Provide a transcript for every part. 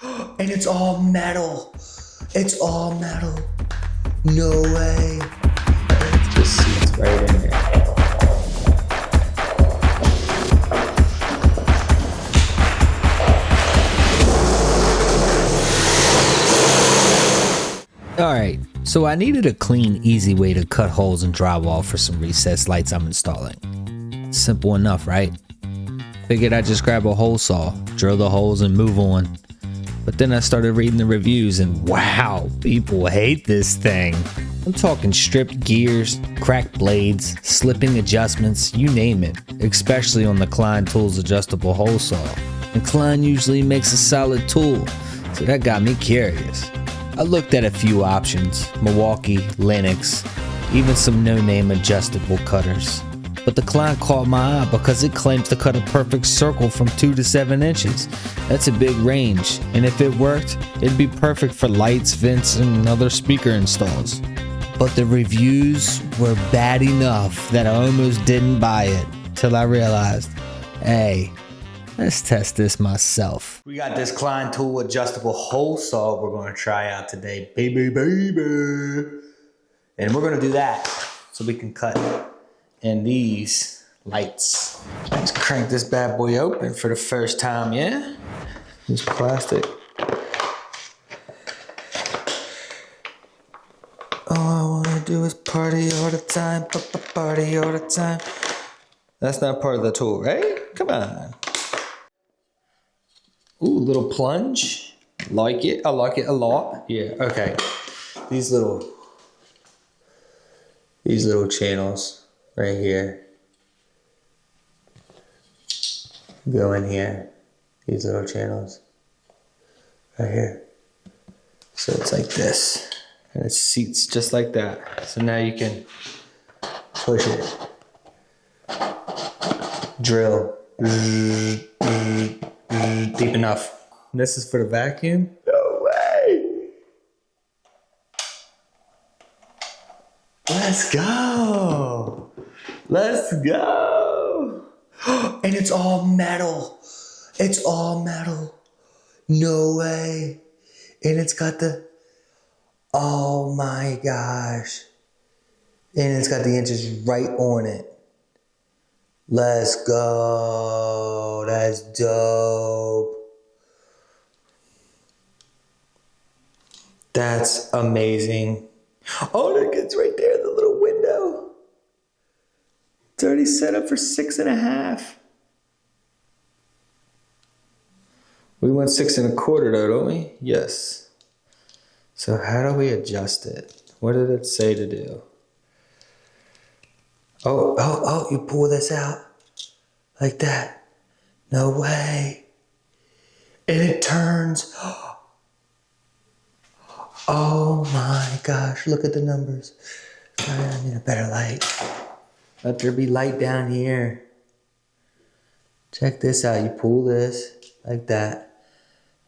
And it's all metal. It's all metal. No way. It just seats right in there. Alright, so I needed a clean, easy way to cut holes in drywall for some recessed lights I'm installing. Simple enough, right? Figured I'd just grab a hole saw, drill the holes and move on. But then I started reading the reviews and wow, people hate this thing. I'm talking stripped gears, cracked blades, slipping adjustments, you name it, especially on the Klein Tools Adjustable Hole Saw. And Klein usually makes a solid tool, so that got me curious. I looked at a few options, Milwaukee, Lennox, even some no-name adjustable cutters. But the Klein caught my eye because it claims to cut a perfect circle from 2 to 7 inches. That's a big range, and if it worked, it'd be perfect for lights, vents, and other speaker installs. But the reviews were bad enough that I almost didn't buy it, till I realized, hey, let's test this myself. We got this Klein Tool Adjustable Hole Saw we're going to try out today, baby. And we're going to do that so we can cut in these lights. Let's crank this bad boy open for the first time, yeah? This plastic. All I want to do is party all the time, party all the time. That's not part of the tool, right? Come on. Ooh, little plunge. Like it. I like it a lot. Yeah, okay. These little channels right here go in here. These little channels right here. So it's like this. And it seats just like that. So now you can push it. Drill. Deep enough. This is for the vacuum. No way. Let's go. Let's go. And it's all metal. It's all metal. No way. And it's got the, oh my gosh. And it's got the inches right on it. Let's go. That's dope. That's amazing. Oh, look, it's right there, the little window. It's already set up for 6.5. We want 6.25 though, don't we? Yes. So how do we adjust it? What did it say to do? Oh, you pull this out like that. No way. And it turns. Oh my gosh, look at the numbers. I need a better light. Let there be light down here. Check this out. You pull this like that.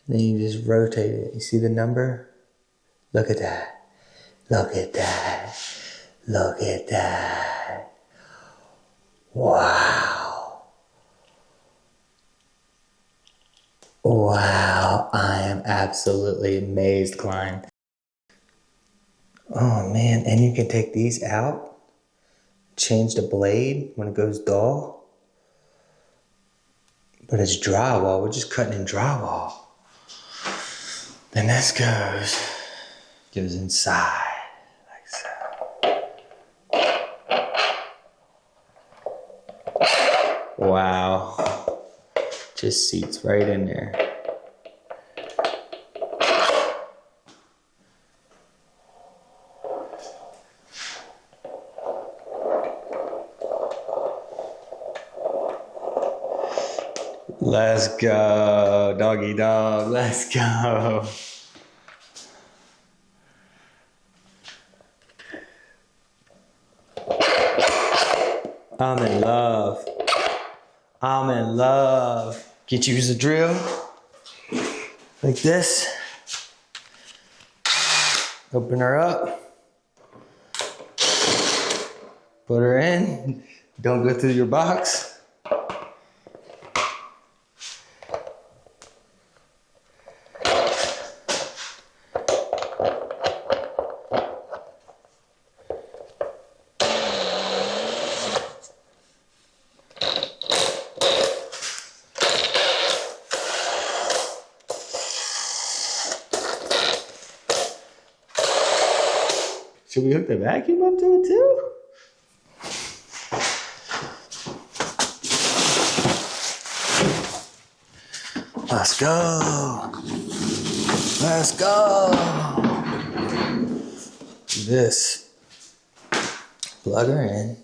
And then you just rotate it. You see the number? Look at that. Look at that. Look at that. Wow. Wow. I am absolutely amazed, Klein. Oh man, and you can take these out, change the blade when it goes dull. But it's drywall, we're just cutting in drywall. Then this goes inside, like so. Wow, just seats right in there. Let's go, doggy dog, let's go. I'm in love. I'm in love. Get you a drill, like this. Open her up. Put her in. Don't go through your box. Should we hook the vacuum up to it too? Let's go. Let's go. Do this. Plug her in.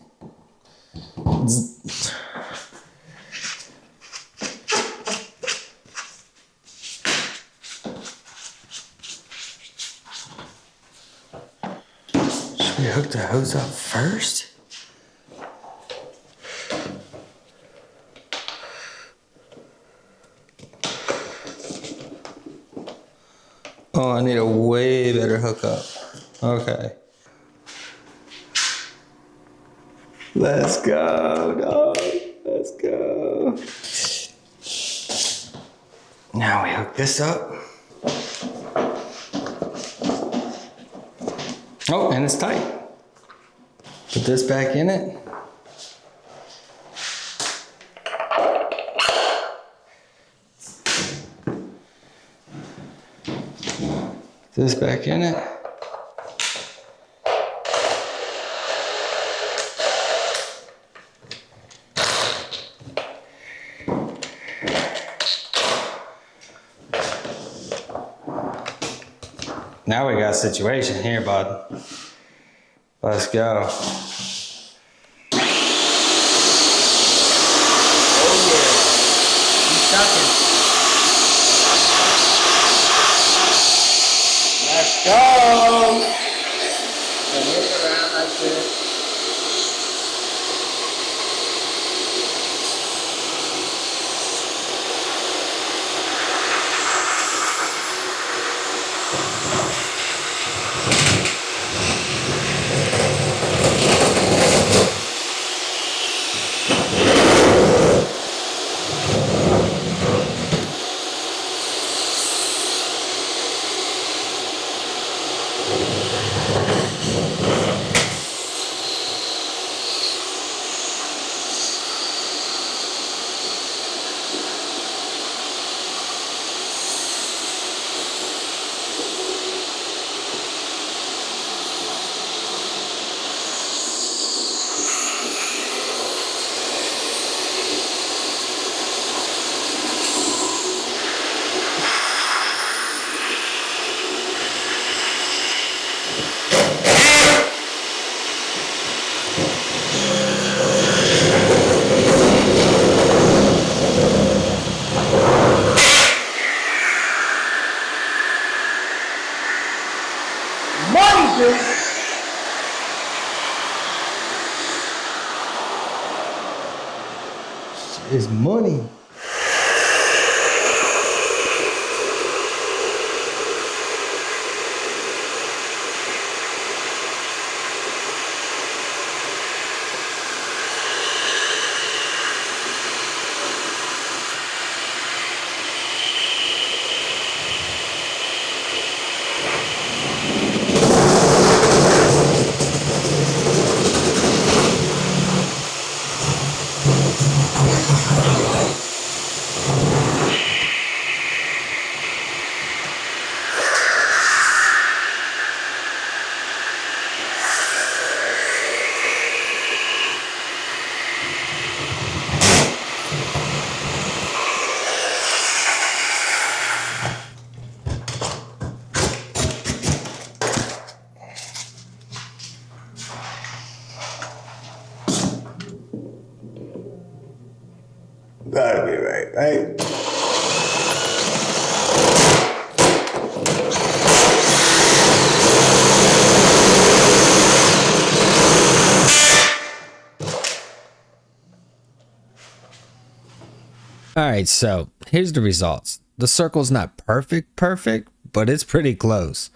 Should we hook the hose up first? Oh, I need a way better hookup. Okay. Let's go, dog. Let's go. Now we hook this up. Oh, and it's tight. Put this back in it. Put this back in it. Now we got a situation here, bud. Let's go. Oh yeah, he's sucking. Let's go. And move it around like this. Is money. Gotta be right? Alright, so here's the results. The circle's not perfect, but it's pretty close.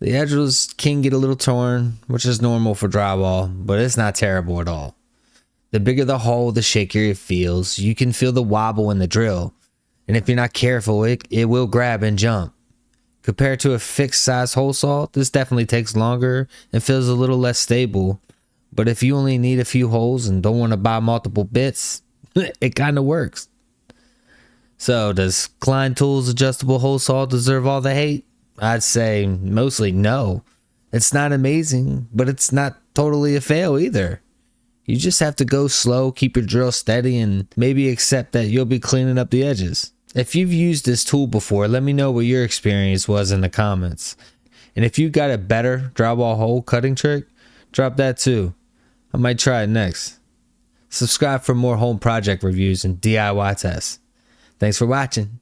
The edges can get a little torn, which is normal for drywall, but it's not terrible at all. The bigger the hole, the shakier it feels. You can feel the wobble in the drill, and if you're not careful, it will grab and jump. Compared to a fixed size hole saw, this definitely takes longer and feels a little less stable, but if you only need a few holes and don't want to buy multiple bits, it kind of works. So does Klein Tools Adjustable Hole Saw deserve all the hate? I'd say mostly no. It's not amazing, but it's not totally a fail either. You just have to go slow, keep your drill steady, and maybe accept that you'll be cleaning up the edges. If you've used this tool before, let me know what your experience was in the comments. And if you got a better drywall hole cutting trick, drop that too. I might try it next. Subscribe for more home project reviews and DIY tests. Thanks for watching.